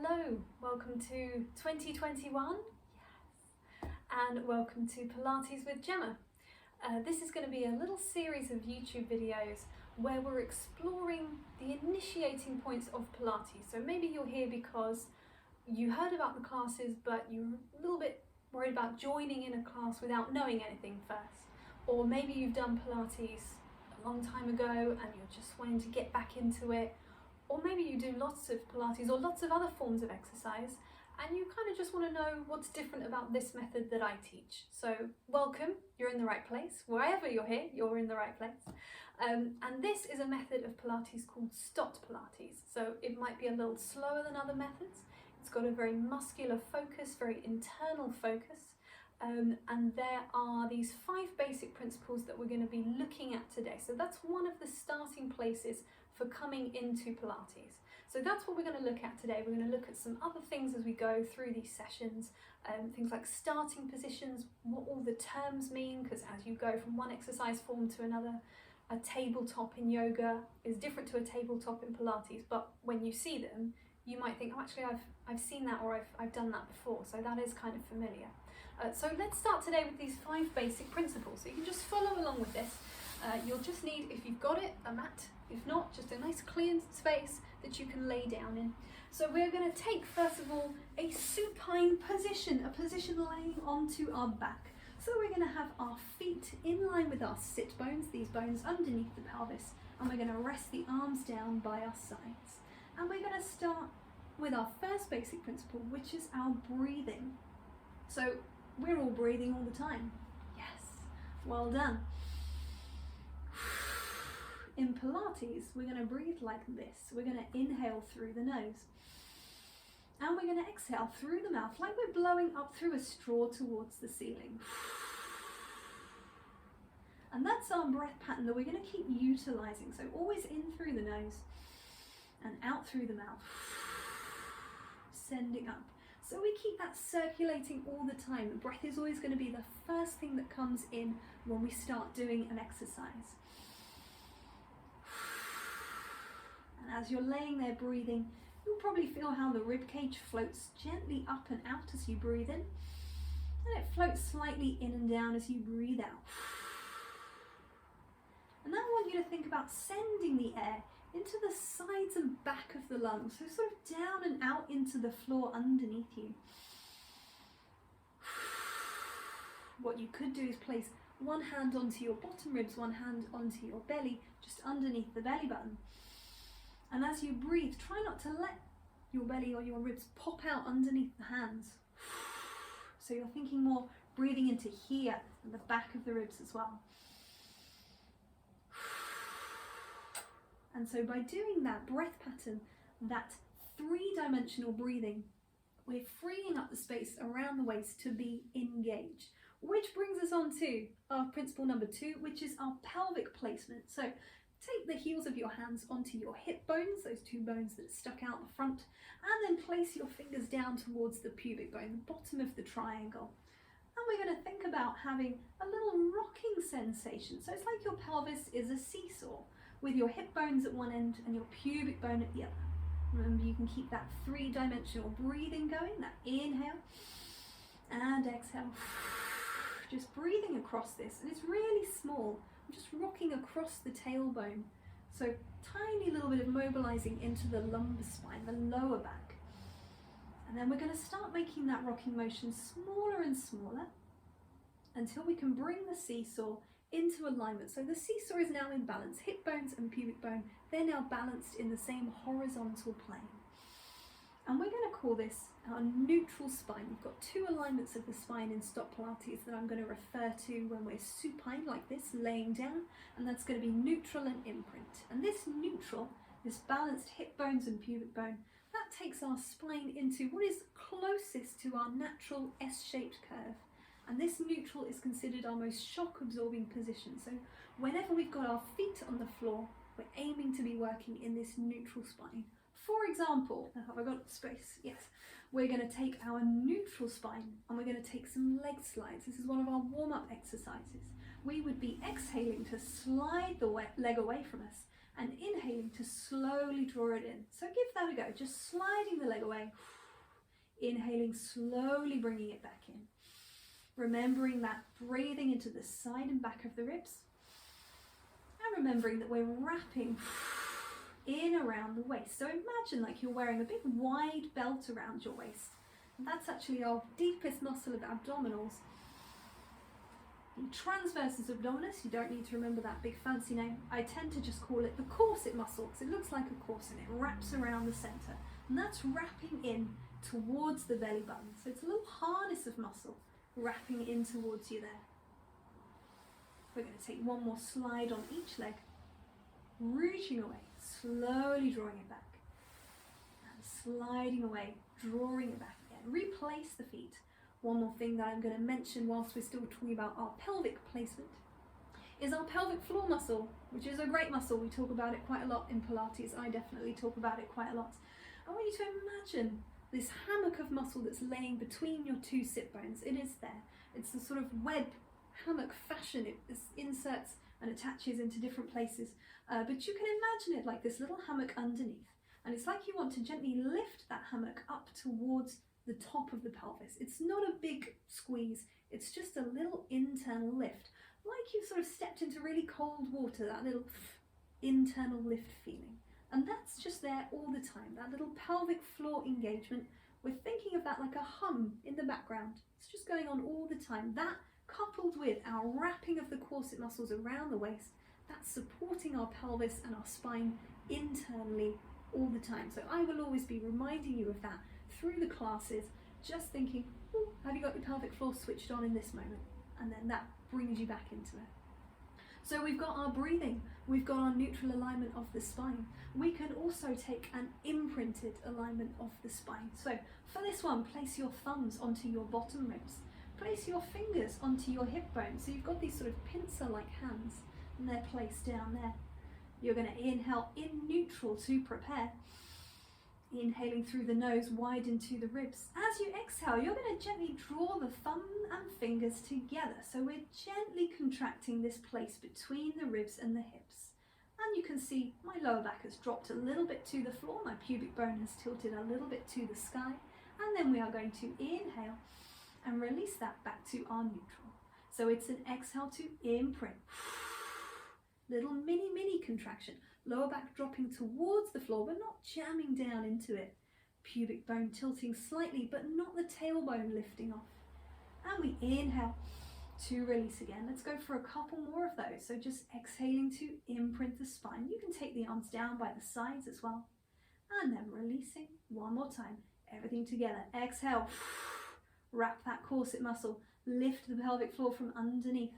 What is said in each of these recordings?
Hello, welcome to 2021, yes, and welcome to Pilates with Jemma. This is going to be a little series of YouTube videos where we're exploring the initiating points of Pilates. So maybe you're here because you heard about the classes but you're a little bit worried about joining in a class without knowing anything first. Or maybe you've done Pilates a long time ago and you're just wanting to get back into it. Or maybe you do lots of Pilates or lots of other forms of exercise and you kind of just want to know what's different about this method that I teach. So welcome, you're in the right place. Wherever you're here, you're in the right place. And this is a method of Pilates called STOTT Pilates. So it might be a little slower than other methods. It's got a very muscular focus, very internal focus. And there are these 5 basic principles that we're going to be looking at today. So that's one of the starting places for coming into Pilates. So that's what we're going to look at today. We're going to look at some other things as we go through these sessions, things like starting positions, what all the terms mean, because as you go from one exercise form to another, a tabletop in yoga is different to a tabletop in Pilates, but when you see them, you might think, oh, actually I've seen that, or I've done that before, so that is kind of familiar. So let's start today with these 5 basic principles. So you can just follow along with this. You'll just need, if you've got it, a mat. If not, just a nice clean space that you can lay down in. So we're going to take, first of all, a supine position, a position laying onto our back. So we're going to have our feet in line with our sit bones, these bones underneath the pelvis, and we're going to rest the arms down by our sides. And we're going to start with our first basic principle, which is our breathing. So we're all breathing all the time. Yes, well done. In Pilates, we're going to breathe like this. We're going to inhale through the nose. And we're going to exhale through the mouth, like we're blowing up through a straw towards the ceiling. And that's our breath pattern that we're going to keep utilizing. So always in through the nose and out through the mouth. Sending up. So we keep that circulating all the time. The breath is always going to be the first thing that comes in when we start doing an exercise. And as you're laying there breathing, you'll probably feel how the rib cage floats gently up and out as you breathe in. And it floats slightly in and down as you breathe out. And now I want you to think about sending the air into the sides and back of the lungs, so sort of down and out into the floor underneath you. What you could do is place one hand onto your bottom ribs, one hand onto your belly, just underneath the belly button. And as you breathe, try not to let your belly or your ribs pop out underneath the hands. So you're thinking more breathing into here and the back of the ribs as well. And so by doing that breath pattern, that 3-dimensional breathing, we're freeing up the space around the waist to be engaged. Which brings us on to our principle number 2, which is our pelvic placement. So take the heels of your hands onto your hip bones, those 2 bones that are stuck out the front, and then place your fingers down towards the pubic bone, the bottom of the triangle. And we're going to think about having a little rocking sensation. So it's like your pelvis is a seesaw, with your hip bones at one end and your pubic bone at the other. Remember, you can keep that 3-dimensional breathing going, that inhale and exhale. Just breathing across this, and it's really small. I'm just rocking across the tailbone. So tiny little bit of mobilizing into the lumbar spine, the lower back. And then we're going to start making that rocking motion smaller and smaller until we can bring the seesaw into alignment. So the seesaw is now in balance. Hip bones and pubic bone, they're now balanced in the same horizontal plane. And we're going to call this our neutral spine. We've got 2 alignments of the spine in STOTT Pilates that I'm going to refer to when we're supine like this, laying down, and that's going to be neutral and imprint. And this neutral, this balanced hip bones and pubic bone, that takes our spine into what is closest to our natural S-shaped curve. And this neutral is considered our most shock-absorbing position. So whenever we've got our feet on the floor, we're aiming to be working in this neutral spine. For example, have I got space? Yes. We're going to take our neutral spine and we're going to take some leg slides. This is one of our warm-up exercises. We would be exhaling to slide the leg away from us and inhaling to slowly draw it in. So give that a go, just sliding the leg away, inhaling, slowly bringing it back in. Remembering that breathing into the side and back of the ribs, and remembering that we're wrapping in around the waist. So imagine like you're wearing a big wide belt around your waist. And that's actually our deepest muscle of abdominals. Transversus abdominis, you don't need to remember that big fancy name. I tend to just call it the corset muscle because it looks like a corset. It wraps around the center, and that's wrapping in towards the belly button. So it's a little harness of muscle wrapping in towards you there. We're going to take one more slide on each leg, reaching away, slowly drawing it back, and sliding away, drawing it back again. Replace the feet. One more thing that I'm going to mention whilst we're still talking about our pelvic placement is our pelvic floor muscle, which is a great muscle. We talk about it quite a lot in Pilates. I definitely talk about it quite a lot. I want you to imagine this hammock of muscle that's laying between your two sit bones. It is there. It's the sort of web hammock fashion. It inserts and attaches into different places. But you can imagine it like this little hammock underneath. And it's like you want to gently lift that hammock up towards the top of the pelvis. It's not a big squeeze, it's just a little internal lift, like you've sort of stepped into really cold water, that little internal lift feeling. And that's just there all the time, that little pelvic floor engagement. We're thinking of that like a hum in the background. It's just going on all the time. That coupled with our wrapping of the corset muscles around the waist, that's supporting our pelvis and our spine internally all the time. So I will always be reminding you of that through the classes, just thinking, oh, have you got your pelvic floor switched on in this moment? And then that brings you back into it. So we've got our breathing, we've got our neutral alignment of the spine. We can also take an imprinted alignment of the spine. So for this one, place your thumbs onto your bottom ribs. Place your fingers onto your hip bones. So you've got these sort of pincer-like hands, and they're placed down there. You're going to inhale in neutral to prepare. Inhaling through the nose, wide into the ribs. As you exhale, you're going to gently draw the thumb and fingers together. So we're gently contracting this place between the ribs and the hips. And you can see my lower back has dropped a little bit to the floor. My pubic bone has tilted a little bit to the sky. And then we are going to inhale and release that back to our neutral. So it's an exhale to imprint. Little mini contraction. Lower back dropping towards the floor, but not jamming down into it. Pubic bone tilting slightly, but not the tailbone lifting off. And we inhale to release again. Let's go for a couple more of those. So just exhaling to imprint the spine. You can take the arms down by the sides as well. And then releasing one more time. Everything together. Exhale. Wrap that corset muscle. Lift the pelvic floor from underneath.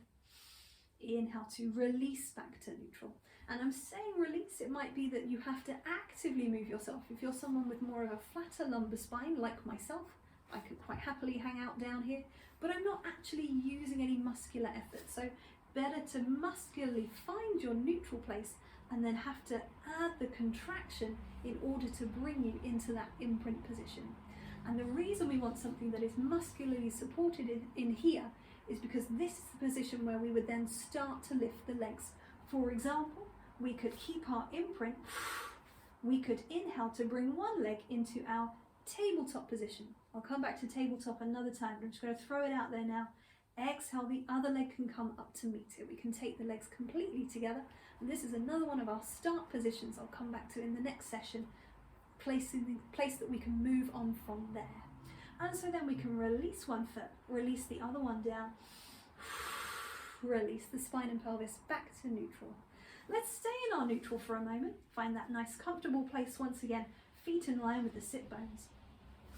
Inhale to release back to neutral. And I'm saying release, it might be that you have to actively move yourself. If you're someone with more of a flatter lumbar spine, like myself, I could quite happily hang out down here, but I'm not actually using any muscular effort. So better to muscularly find your neutral place and then have to add the contraction in order to bring you into that imprint position. And the reason we want something that is muscularly supported in here is because this is the position where we would then start to lift the legs. For example, we could keep our imprint, we could inhale to bring one leg into our tabletop position. I'll come back to tabletop another time, but I'm just going to throw it out there now. Exhale, the other leg can come up to meet it. We can take the legs completely together. And this is another one of our start positions I'll come back to in the next session, place that we can move on from there. And so then we can release one foot, release the other one down, release the spine and pelvis back to neutral. Let's stay in our neutral for a moment. Find that nice comfortable place once again, feet in line with the sit bones.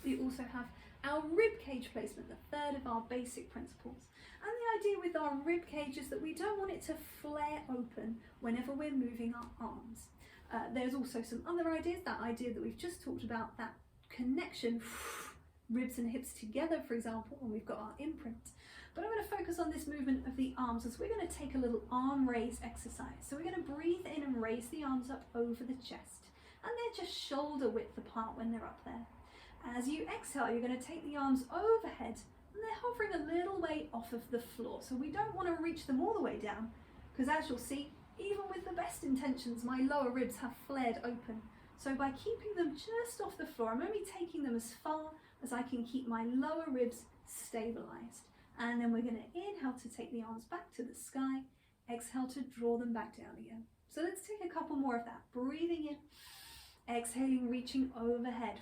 We also have our rib cage placement, the third of our basic principles. And the idea with our rib cage is that we don't want it to flare open whenever we're moving our arms. There's also some other ideas, that idea that we've just talked about, that connection, ribs and hips together, for example, when we've got our imprint. But I'm going to focus on this movement of the arms as we're going to take a little arm raise exercise. So we're going to breathe in and raise the arms up over the chest. And they're just shoulder width apart when they're up there. As you exhale, you're going to take the arms overhead and they're hovering a little way off of the floor. So we don't want to reach them all the way down because, as you'll see, Even with the best intentions, my lower ribs have flared open. So by keeping them just off the floor, I'm only taking them as far as I can keep my lower ribs stabilised. And then we're going to inhale to take the arms back to the sky, exhale to draw them back down again. So let's take a couple more of that. Breathing in, exhaling, reaching overhead.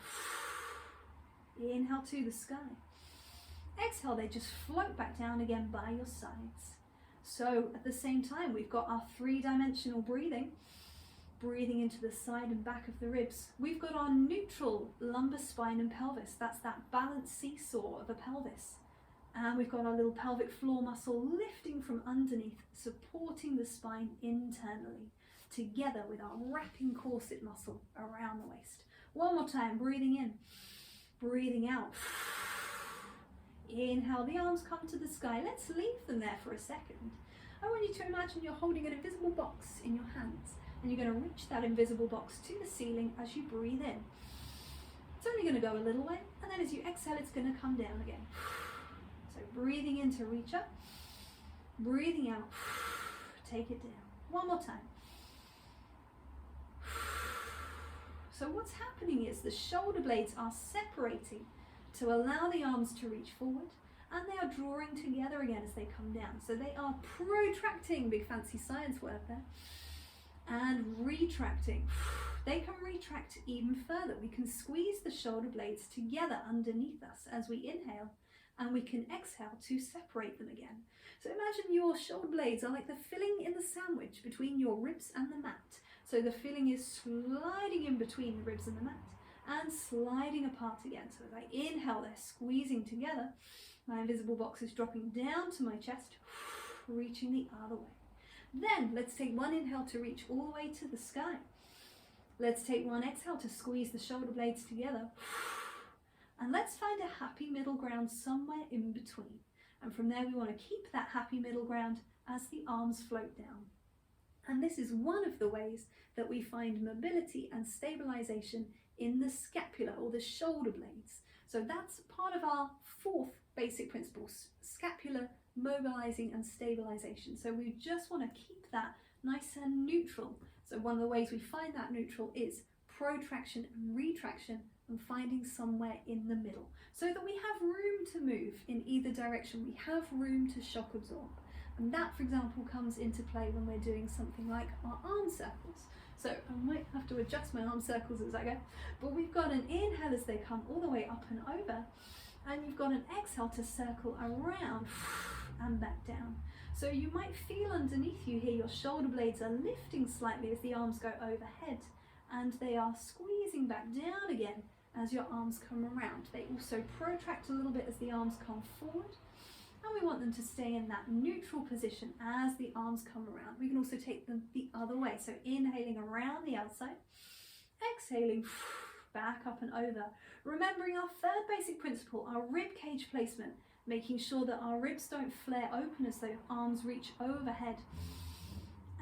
Inhale to the sky. Exhale, they just float back down again by your sides. So at the same time, we've got our three-dimensional breathing. Breathing into the side and back of the ribs. We've got our neutral lumbar spine and pelvis. That's that balanced seesaw of a pelvis. And we've got our little pelvic floor muscle lifting from underneath, supporting the spine internally, together with our wrapping corset muscle around the waist. One more time, breathing in, breathing out. Inhale, the arms come to the sky. Let's leave them there for a second. I want you to imagine you're holding an invisible box in your hands, and you're going to reach that invisible box to the ceiling as you breathe in. It's only going to go a little way, and then as you exhale, it's going to come down again. So breathing in to reach up, breathing out, take it down. One more time. So what's happening is the shoulder blades are separating to allow the arms to reach forward, and they are drawing together again as they come down. So they are protracting, big fancy science word there, and retracting. They can retract even further. We can squeeze the shoulder blades together underneath us as we inhale, and we can exhale to separate them again. So imagine your shoulder blades are like the filling in the sandwich between your ribs and the mat. So the filling is sliding in between the ribs and the mat and sliding apart again. So as I inhale, they're squeezing together. My invisible box is dropping down to my chest, reaching the other way. Then let's take one inhale to reach all the way to the sky. Let's take one exhale to squeeze the shoulder blades together. And let's find a happy middle ground somewhere in between. And from there we want to keep that happy middle ground as the arms float down. And this is one of the ways that we find mobility and stabilization in the scapula or the shoulder blades. So that's part of our fourth basic principle, scapular mobilizing and stabilization. So we just want to keep that nice and neutral. So one of the ways we find that neutral is protraction and retraction, and finding somewhere in the middle so that we have room to move in either direction. We have room to shock absorb. And that, for example, comes into play when we're doing something like our arm circles. So I might have to adjust my arm circles as I go, but we've got an inhale as they come all the way up and over, and you've got an exhale to circle around and back down. So you might feel underneath you here, your shoulder blades are lifting slightly as the arms go overhead, and they are squeezing back down again as your arms come around. They also protract a little bit as the arms come forward, and we want them to stay in that neutral position as the arms come around. We can also take them the other way, so inhaling around the outside, exhaling back up and over. Remembering our third basic principle, our rib cage placement, making sure that our ribs don't flare open as the arms reach overhead,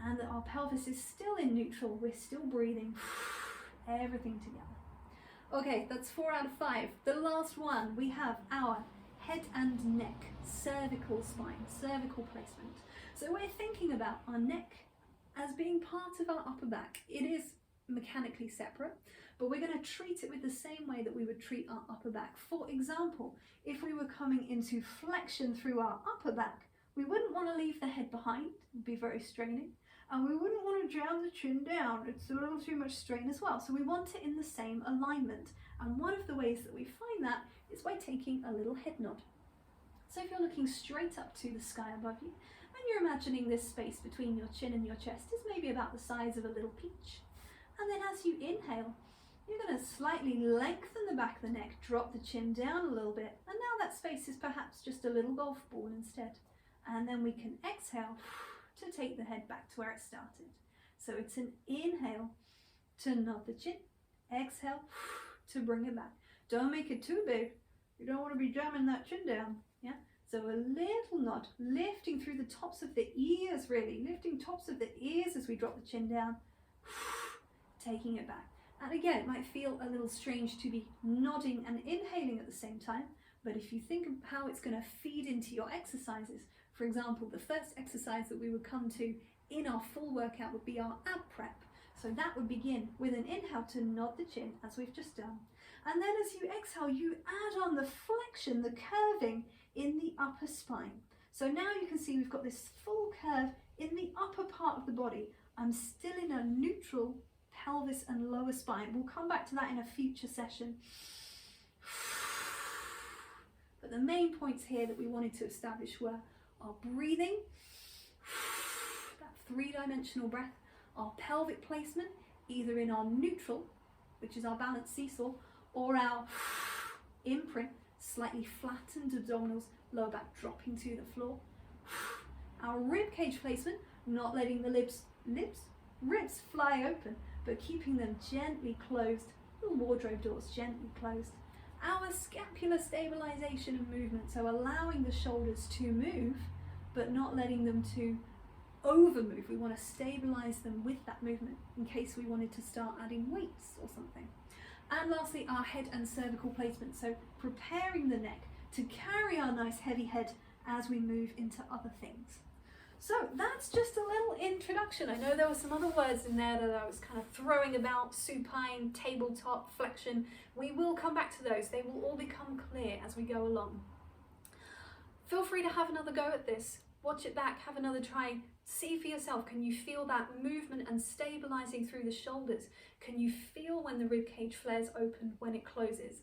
and that our pelvis is still in neutral. We're still breathing everything together. Okay, that's 4 out of 5. The last one, we have our head and neck, cervical spine, cervical placement. So we're thinking about our neck as being part of our upper back. It is mechanically separate, but we're going to treat it with the same way that we would treat our upper back. For example, if we were coming into flexion through our upper back, we wouldn't want to leave the head behind, it would be very straining, and we wouldn't want to jam the chin down, it's a little too much strain as well. So we want it in the same alignment, and one of the ways that we find that is by taking a little head nod. So if you're looking straight up to the sky above you, and you're imagining this space between your chin and your chest is maybe about the size of a little peach, and then as you inhale, you're going to slightly lengthen the back of the neck, drop the chin down a little bit, and now that space is perhaps just a little golf ball instead. And then we can exhale to take the head back to where it started. So it's an inhale to nod the chin, exhale to bring it back. Don't make it too big. You don't want to be jamming that chin down. Yeah. So a little nod, lifting through the tops of the ears, really lifting tops of the ears as we drop the chin down, taking it back. And again, it might feel a little strange to be nodding and inhaling at the same time, but if you think of how it's going to feed into your exercises, for example, the first exercise that we would come to in our full workout would be our ab prep. So that would begin with an inhale to nod the chin, as we've just done. And then as you exhale, you add on the flexion, the curving in the upper spine. So now you can see we've got this full curve in the upper part of the body. I'm still in a neutral pelvis and lower spine. We'll come back to that in a future session. But the main points here that we wanted to establish were our breathing, that three-dimensional breath, our pelvic placement, either in our neutral, which is our balanced seesaw, or our imprint, slightly flattened abdominals, lower back dropping to the floor. Our rib cage placement, not letting the ribs fly open, but keeping them gently closed, the wardrobe doors gently closed. Our scapular stabilization and movement, so allowing the shoulders to move, but not letting them to over move. We want to stabilize them with that movement in case we wanted to start adding weights or something. And lastly, our head and cervical placement, so preparing the neck to carry our nice heavy head as we move into other things. So that's just a little introduction. I know there were some other words in there that I was kind of throwing about: supine, tabletop, flexion. We will come back to those. They will all become clear as we go along. Feel free to have another go at this. Watch it back, have another try. See for yourself, can you feel that movement and stabilizing through the shoulders? Can you feel when the rib cage flares open, when it closes?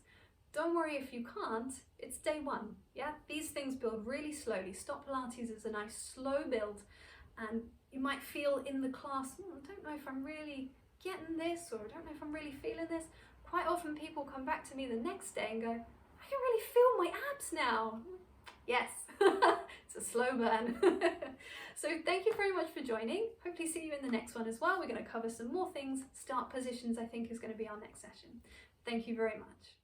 Don't worry if you can't, it's day one, yeah? These things build really slowly. STOTT Pilates is a nice slow build, and you might feel in the class, I don't know if I'm really getting this, or I don't know if I'm really feeling this. Quite often people come back to me the next day and go, I can really feel my abs now. Yes, it's a slow burn. So thank you very much for joining. Hopefully see you in the next one as well. We're going to cover some more things. Start positions, I think, is going to be our next session. Thank you very much.